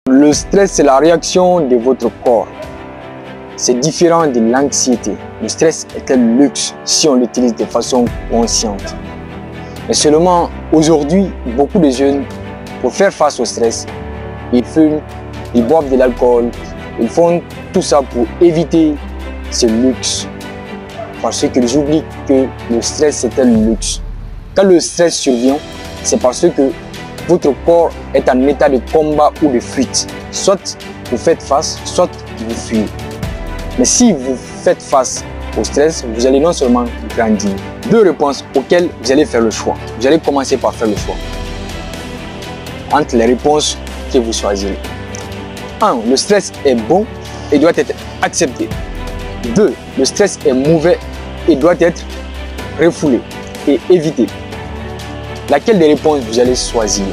Le stress, c'est la réaction de votre corps. C'est différent de l'anxiété. Le stress est un luxe si on l'utilise de façon consciente. Mais seulement aujourd'hui, beaucoup de jeunes, pour faire face au stress, ils fument, ils boivent de l'alcool, ils font tout ça pour éviter ce luxe. Parce qu'ils oublient que le stress est un luxe. Quand le stress survient, c'est parce que votre corps est en état de combat ou de fuite. Soit vous faites face, soit vous fuyez. Mais si vous faites face au stress, vous allez non seulement grandir. Deux réponses auxquelles vous allez faire le choix. Vous allez commencer par faire le choix entre les réponses que vous choisirez. 1. Le stress est bon et doit être accepté. 2. Le stress est mauvais et doit être refoulé et évité. Laquelle des réponses vous allez choisir?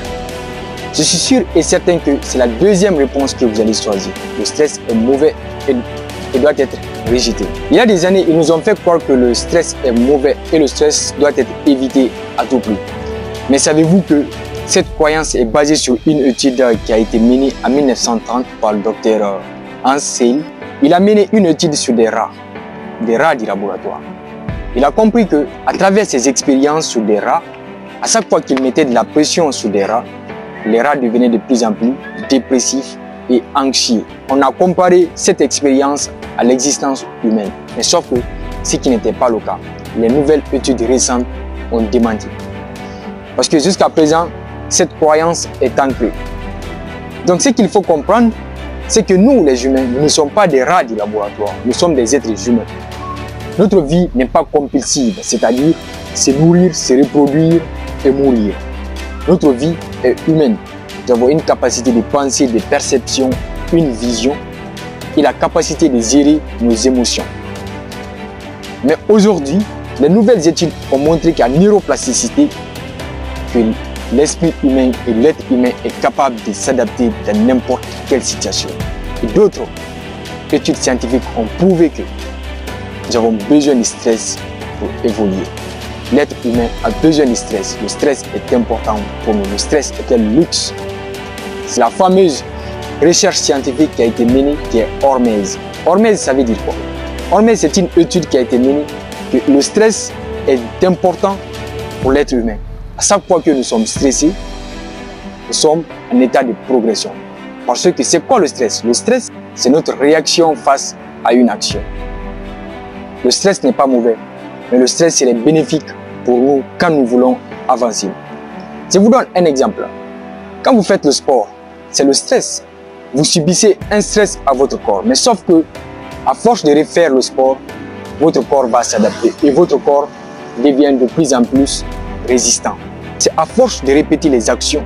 Je suis sûr et certain que c'est la deuxième réponse que vous allez choisir. Le stress est mauvais et doit être rejeté. Il y a des années, ils nous ont fait croire que le stress est mauvais et le stress doit être évité à tout prix. Mais savez-vous que cette croyance est basée sur une étude qui a été menée en 1930 par le docteur Hans Selye. Il a mené une étude sur des rats du laboratoire. Il a compris que, à travers ses expériences sur des rats, à chaque fois qu'il mettait de la pression sur des rats, les rats devenaient de plus en plus dépressifs et anxieux. On a comparé cette expérience à l'existence humaine. Mais sauf que ce qui n'était pas le cas. Les nouvelles études récentes ont démenti. Parce que jusqu'à présent, cette croyance est ancrée. Donc ce qu'il faut comprendre, c'est que nous, les humains, nous ne sommes pas des rats du laboratoire. Nous sommes des êtres humains. Notre vie n'est pas compulsive, c'est-à-dire se nourrir, se reproduire et mourir. Notre vie est humaine. Nous avons une capacité de pensée, de perception, une vision et la capacité de gérer nos émotions. Mais aujourd'hui, les nouvelles études ont montré qu'à neuroplasticité, que l'esprit humain et l'être humain est capable de s'adapter dans n'importe quelle situation. Et d'autres études scientifiques ont prouvé que nous avons besoin de stress pour évoluer. L'être humain a besoin de stress. Le stress est important pour nous. Le stress est un luxe. C'est la fameuse recherche scientifique qui a été menée, qui est Hormez. Hormez, ça veut dire quoi? Hormez, c'est une étude qui a été menée que le stress est important pour l'être humain. À chaque fois que nous sommes stressés, nous sommes en état de progression. Parce que c'est quoi le stress? Le stress, c'est notre réaction face à une action. Le stress n'est pas mauvais, mais le stress, c'est bénéfique pour nous quand nous voulons avancer. Je vous donne un exemple. Quand vous faites le sport, c'est le stress. Vous subissez un stress à votre corps. Mais sauf que, à force de refaire le sport, votre corps va s'adapter et votre corps devient de plus en plus résistant. C'est à force de répéter les actions,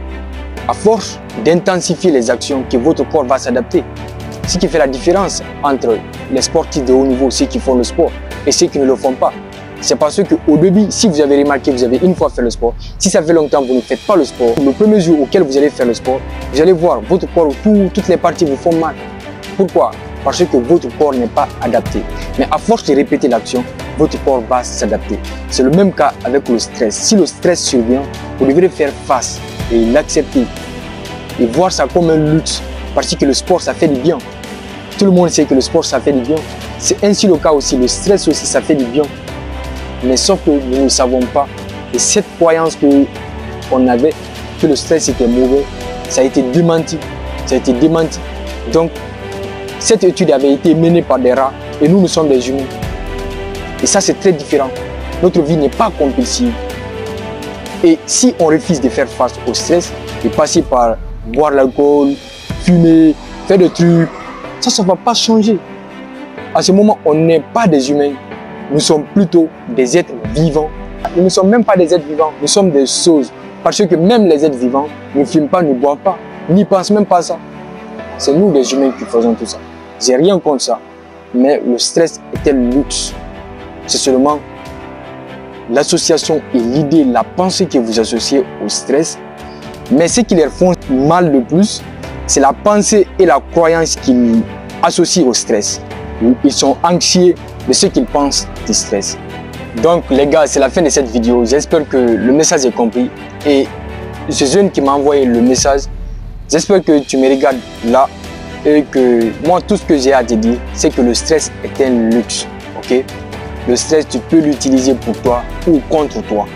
à force d'intensifier les actions que votre corps va s'adapter. Ce qui fait la différence entre les sportifs de haut niveau, ceux qui font le sport, et ceux qui ne le font pas. C'est parce qu'au début, si vous avez remarqué, vous avez une fois fait le sport, si ça fait longtemps que vous ne faites pas le sport, le premier jour auquel vous allez faire le sport, vous allez voir votre corps, toutes les parties vous font mal. Pourquoi? Parce que votre corps n'est pas adapté. Mais à force de répéter l'action, votre corps va s'adapter. C'est le même cas avec le stress. Si le stress survient, vous devrez faire face et l'accepter. Et voir ça comme un luxe. Parce que le sport, ça fait du bien. Tout le monde sait que le sport, ça fait du bien. C'est ainsi le cas aussi. Le stress aussi, ça fait du bien. Mais sauf que nous ne savons pas. Et cette croyance qu'on avait, que le stress était mauvais, ça a été démenti. Ça a été démenti. Donc, cette étude avait été menée par des rats et nous sommes des humains. Et ça, c'est très différent. Notre vie n'est pas compulsive. Et si on refuse de faire face au stress, et passer par boire l'alcool, fumer, faire des trucs, ça ne va pas changer. À ce moment, on n'est pas des humains. Nous sommes plutôt des êtres vivants. Nous ne sommes même pas des êtres vivants, nous sommes des choses. Parce que même les êtres vivants ne fument pas, ne boivent pas, n'y pensent même pas à ça. C'est nous les humains qui faisons tout ça. J'ai rien contre ça. Mais le stress est un luxe. C'est seulement l'association et l'idée, la pensée que vous associez au stress. Mais ce qui leur font mal de plus, c'est la pensée et la croyance qu'ils associent au stress. Ils sont anxieux de ce qu'ils pensent du stress. Donc les gars, c'est la fin de cette vidéo. J'espère que le message est compris. Et ce jeune qui m'a envoyé le message, J'espère que tu me regardes là et que moi, tout ce que j'ai à te dire, c'est que le stress est un luxe. Ok? Le stress, tu peux l'utiliser pour toi ou contre toi.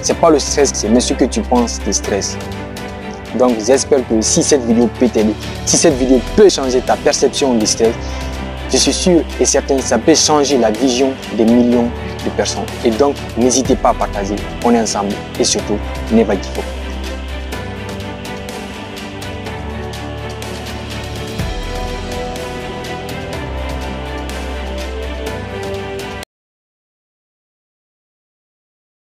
C'est pas le stress, c'est ce que tu penses de stress. Donc, j'espère que si cette vidéo peut t'aider, si cette vidéo peut changer ta perception du stress, je suis sûr et certain que ça peut changer la vision des millions de personnes. Et donc, n'hésitez pas à partager. On est ensemble et surtout, never give up.